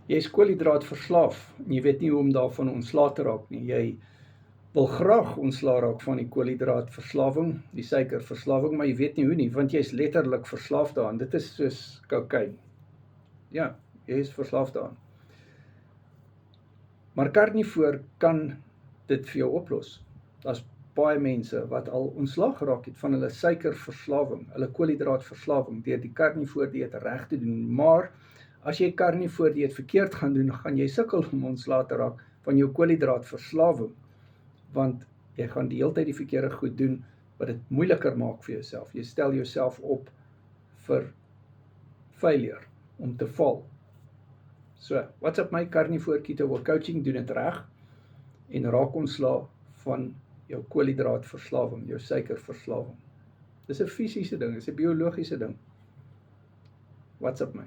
Jy is koolhidraat verslaaf, en jy weet nie hoe om daarvan ontslae te raak nie. Jy wil graag ontslae raak van die koolhidraatverslawing, die suikerverslawing, maar jy weet nie hoe nie, want jy is letterlik verslaaf daaraan. Dit is soos kokain. Ja, jy is verslaaf daaraan. Maar karnivoor kan dit vir jou oplos. Daar's baie mense wat al ontslae geraak het van hulle suikerverslawing, hulle koolhidraatverslawing, deur die karnivoor dieet reg te doen. Maar as jy karnivoor dieet verkeerd gaan doen, gaan jy sukkel om ontslae te raak van jou koolhidraatverslawing, want jy gaan die hele tyd die verkeerde goed doen, wat dit moeiliker maak vir jouself. Jy stel jouself op vir failure, om te val. So, what's up my carnivore keto coaching, doen dit reg, en raak ontslae van jou koolhidraatverslawing, jou suikerverslawing. Dis 'n fisiese ding, dis 'n biologiese ding. What's up my?